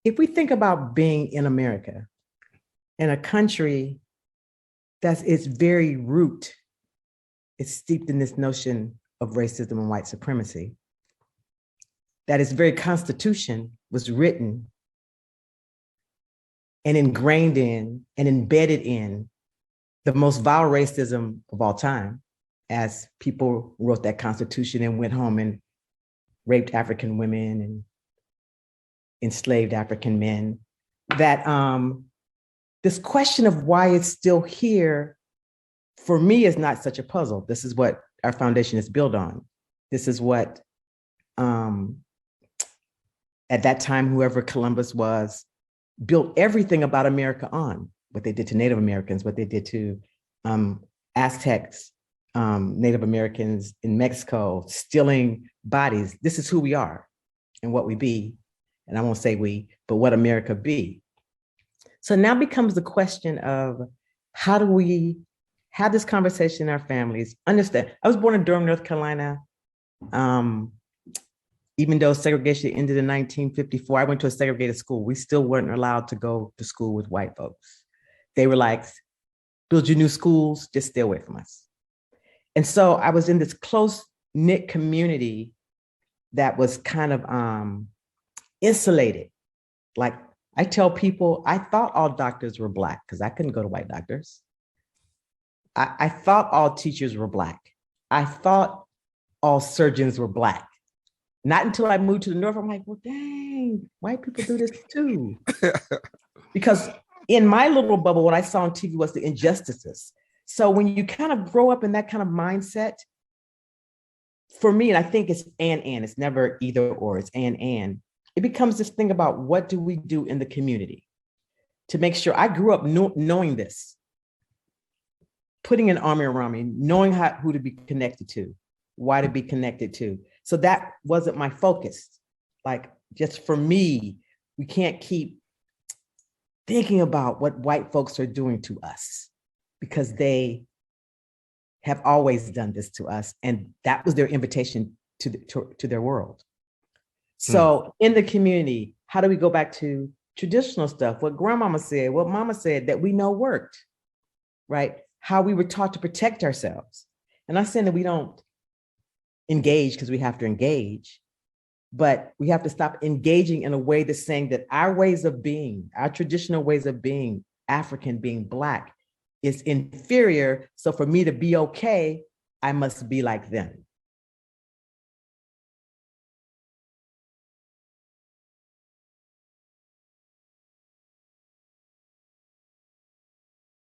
if we think about being in America, in a country that's its very root, it's steeped in this notion of racism and white supremacy, that its very constitution was written and ingrained in and embedded in the most vile racism of all time, as people wrote that constitution and went home and raped African women and enslaved African men, that this question of why it's still here, for me, is not such a puzzle. This is what our foundation is built on. This is what, at that time, whoever Columbus was, built everything about America on. What they did to Native Americans, what they did to Aztecs, Native Americans in Mexico, stealing bodies. This is who we are and what we be. And I won't say we, but what America be. So now becomes the question of, how do we have this conversation in our families? Understand, I was born in Durham, North Carolina. Even though segregation ended in 1954, I went to a segregated school. We still weren't allowed to go to school with white folks. They were like, build your new schools, just stay away from us. And so I was in this close-knit community that was kind of insulated. Like, I tell people, I thought all doctors were Black because I couldn't go to white doctors. I thought all teachers were Black. I thought all surgeons were Black. Not until I moved to the North, I'm like, well, dang, white people do this too. Because in my little bubble, what I saw on TV was the injustices. So when you kind of grow up in that kind of mindset, for me, and I think it's and, it's never either or, it's and, it becomes this thing about what do we do in the community to make sure. I grew up knowing this, putting an army around me, knowing who to be connected to, why to be connected to. So that wasn't my focus. Like, just for me, we can't keep thinking about what white folks are doing to us, because they have always done this to us. And that was their invitation to their world. So in the community, how do we go back to traditional stuff? What grandmama said, what mama said that we know worked, right? How we were taught to protect ourselves. And I'm saying that we don't engage because we have to engage, but we have to stop engaging in a way that's saying that our ways of being, our traditional ways of being African, being Black, is inferior. So for me to be okay, I must be like them.